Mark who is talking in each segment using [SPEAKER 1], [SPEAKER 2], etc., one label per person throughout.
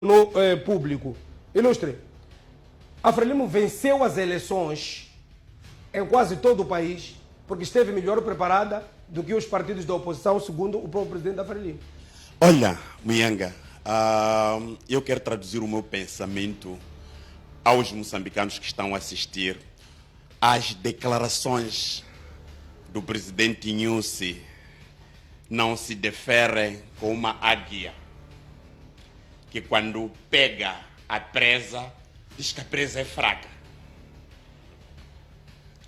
[SPEAKER 1] no público. Ilustre, a Frelimo venceu as eleições em quase todo o país porque esteve melhor preparada do que os partidos da oposição, segundo o próprio presidente da Frelimo.
[SPEAKER 2] Olha, Muyanga, eu quero traduzir o meu pensamento aos moçambicanos que estão a assistir às declarações do presidente Nyusi. Não se deferem com uma águia que quando pega a presa, diz que a presa é fraca.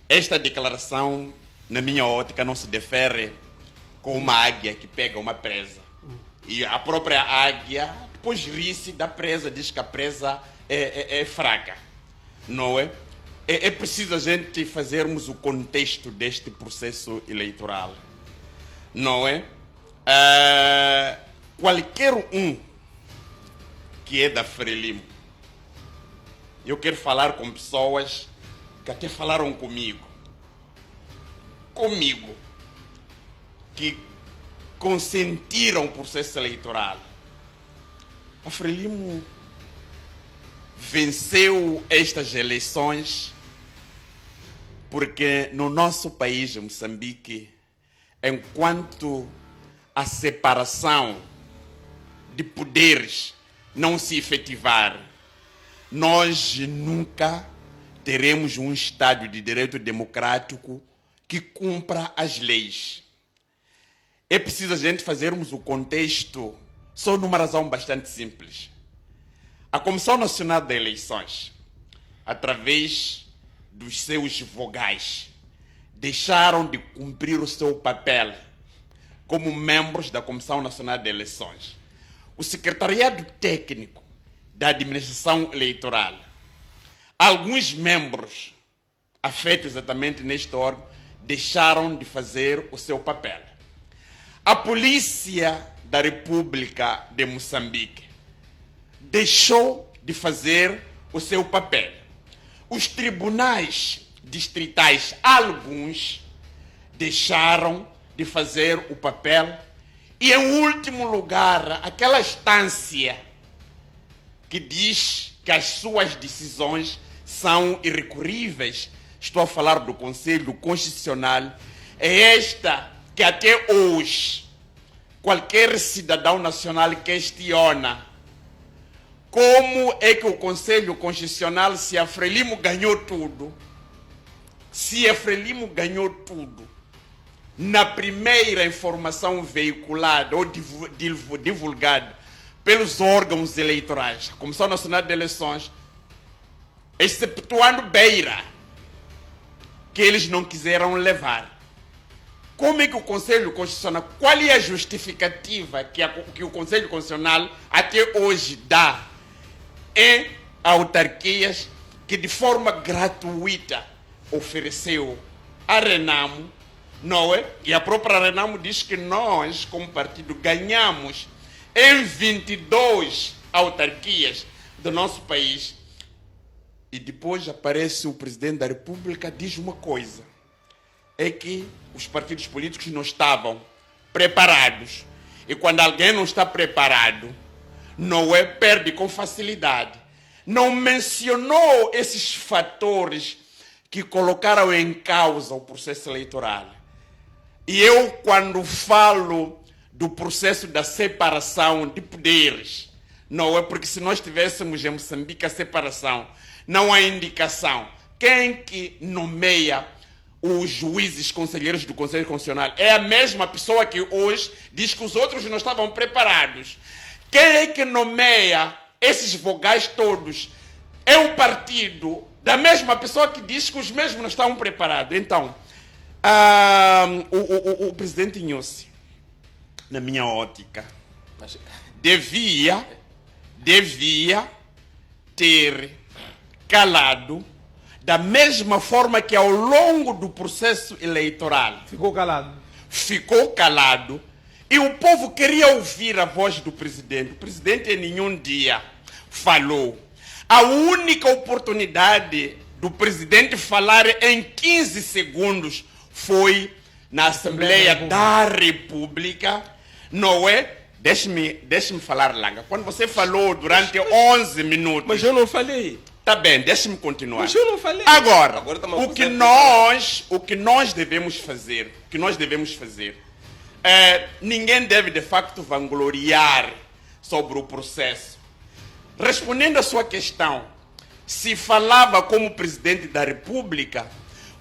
[SPEAKER 2] Esta declaração, na minha ótica, não se defere com uma águia que pega uma presa. E a própria águia, depois ri-se da presa, diz que a presa é fraca. Não é? É preciso a gente fazermos o contexto deste processo eleitoral. Não é? Qualquer um que é da Frelimo, eu quero falar com pessoas que até falaram comigo, que consentiram o processo eleitoral. A Frelimo venceu estas eleições porque no nosso país, Moçambique, enquanto a separação de poderes não se efetivar, nós nunca teremos um Estado de direito democrático que cumpra as leis. É preciso a gente fazermos o contexto só numa razão bastante simples. A Comissão Nacional de Eleições, através dos seus vogais, deixaram de cumprir o seu papel como membros da Comissão Nacional de Eleições. O Secretariado Técnico da Administração Eleitoral, alguns membros afetos exatamente neste órgão, deixaram de fazer o seu papel. A Polícia da República de Moçambique deixou de fazer o seu papel. Os tribunais distritais, alguns, deixaram de fazer o papel. E, em último lugar, aquela instância que diz que as suas decisões são irrecorríveis, estou a falar do Conselho Constitucional, é esta que até hoje qualquer cidadão nacional questiona como é que o Conselho Constitucional, se a Frelimo ganhou tudo, na primeira informação veiculada ou divulgada pelos órgãos eleitorais, a Comissão Nacional de Eleições, exceptuando Beira, que eles não quiseram levar. Como é que o Conselho Constitucional, qual é a justificativa que o Conselho Constitucional até hoje dá em autarquias que de forma gratuita ofereceu a Renamo, não é? E a própria Renamo diz que nós, como partido, ganhamos em 22 autarquias do nosso país. E depois aparece o presidente da República, diz uma coisa, é que os partidos políticos não estavam preparados. E quando alguém não está preparado, não é, perde com facilidade. Não mencionou esses fatores que colocaram em causa o processo eleitoral. E eu, quando falo do processo da separação de poderes, não é porque se nós tivéssemos em Moçambique a separação, não há indicação. Quem que nomeia os juízes conselheiros do Conselho Constitucional? É a mesma pessoa que hoje diz que os outros não estavam preparados. Quem é que nomeia esses vogais todos? É o partido da mesma pessoa que diz que os mesmos não estavam preparados. Então, o presidente Nyusi, na minha ótica, devia ter calado, da mesma forma que ao longo do processo eleitoral ficou calado, e o povo queria ouvir a voz do presidente. O presidente em nenhum dia falou. A única oportunidade do presidente falar em 15 segundos foi na Assembleia da República, não é? Deixe-me falar, Langa. Quando você falou durante 11 minutos...
[SPEAKER 3] Mas eu não falei.
[SPEAKER 2] Tá bem, deixe-me continuar.
[SPEAKER 3] Mas eu não falei.
[SPEAKER 2] Agora
[SPEAKER 3] tá
[SPEAKER 2] o que nós devemos fazer, ninguém deve de facto vangloriar sobre o processo. Respondendo à sua questão, se falava como presidente da República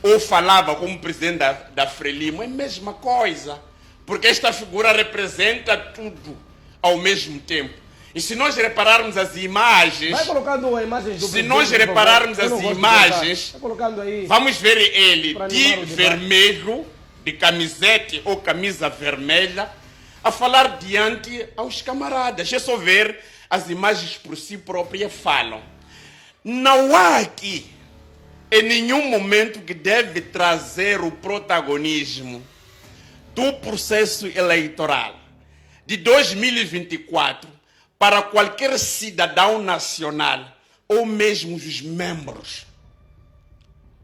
[SPEAKER 2] ou falava como presidente da Frelimo, é a mesma coisa, porque esta figura representa tudo ao mesmo tempo. E se nós repararmos as imagens...
[SPEAKER 1] Vai colocando imagens do
[SPEAKER 2] Se
[SPEAKER 1] presidente,
[SPEAKER 2] nós
[SPEAKER 1] por favor.
[SPEAKER 2] repararmos
[SPEAKER 1] Eu
[SPEAKER 2] as
[SPEAKER 1] não gosto de
[SPEAKER 2] imagens,
[SPEAKER 1] Vai colocando aí.
[SPEAKER 2] vamos ver ele
[SPEAKER 1] Para
[SPEAKER 2] de
[SPEAKER 1] animar o debate.
[SPEAKER 2] vermelho, de camisete ou camisa vermelha, a falar diante aos camaradas. É só ver as imagens por si próprias falam. Não há aqui, em nenhum momento, que deve trazer o protagonismo do processo eleitoral de 2024 para qualquer cidadão nacional ou mesmo os membros.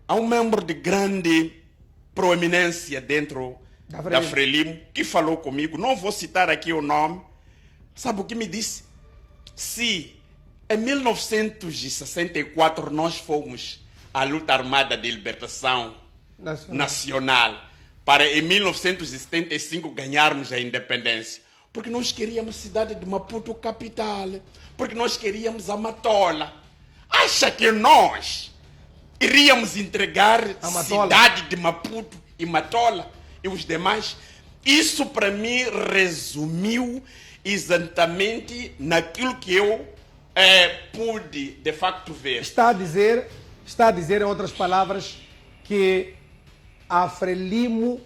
[SPEAKER 2] Há um membro de grande proeminência dentro da Frelimo que falou comigo, não vou citar aqui o nome, sabe o que me disse? Se em 1964 nós fomos à luta armada de libertação nacional para em 1975 ganharmos a independência, porque nós queríamos a cidade de Maputo capital, porque nós queríamos a Matola. Acha que nós iríamos entregar a cidade de Maputo e Matola e os demais? Isso para mim resumiu exatamente naquilo que eu pude de facto ver.
[SPEAKER 1] Está a dizer, em outras palavras, que a Frelimo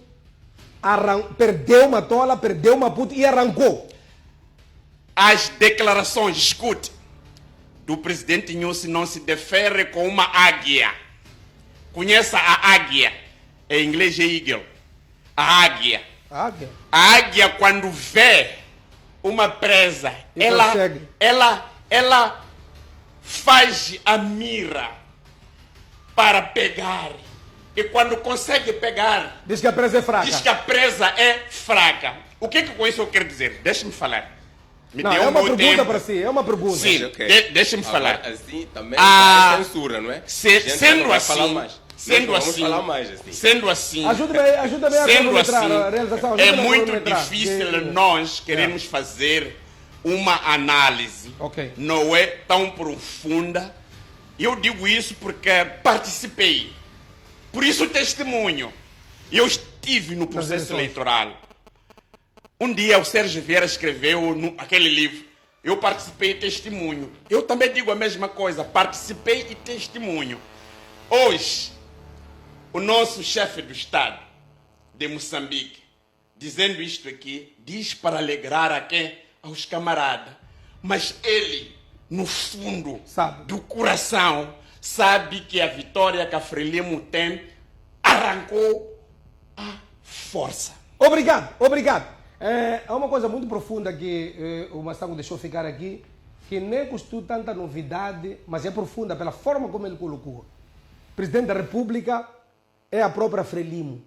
[SPEAKER 1] perdeu Matola, perdeu Maputo e arrancou.
[SPEAKER 2] As declarações, escute, do presidente Nyusi não se defere com uma águia. Conheça a águia? Em inglês é eagle. A águia. A águia, quando vê uma presa, ela faz a mira para pegar. E quando consegue pegar...
[SPEAKER 1] Diz que a presa é fraca.
[SPEAKER 2] Diz que a presa é fraca. O que com isso eu quero dizer? Deixa-me falar.
[SPEAKER 1] Não, é uma pergunta para si, é uma pergunta.
[SPEAKER 2] Sim,
[SPEAKER 3] okay.
[SPEAKER 2] Deixa-me falar.
[SPEAKER 3] Assim também é censura, não é?
[SPEAKER 2] Sendo assim... Sendo assim...
[SPEAKER 1] Ajuda-me a cronometrar a realização.
[SPEAKER 2] É muito difícil nós queremos fazer uma análise. Não é tão profunda. Eu digo isso porque participei. Por isso testemunho. Eu estive no processo eleitoral. Um dia o Sérgio Vieira escreveu aquele livro. Eu participei e testemunho. Eu também digo a mesma coisa. Participei e testemunho. Hoje, o nosso chefe do Estado de Moçambique, dizendo isto aqui, diz para alegrar a quem? Aos camaradas. Mas ele, no fundo do coração, sabe que a vitória que a Frelimo tem arrancou a força.
[SPEAKER 1] Obrigado. Há uma coisa muito profunda que o Massango deixou ficar aqui, que nem custou tanta novidade, mas é profunda pela forma como ele colocou. O presidente da República é a própria Frelimo.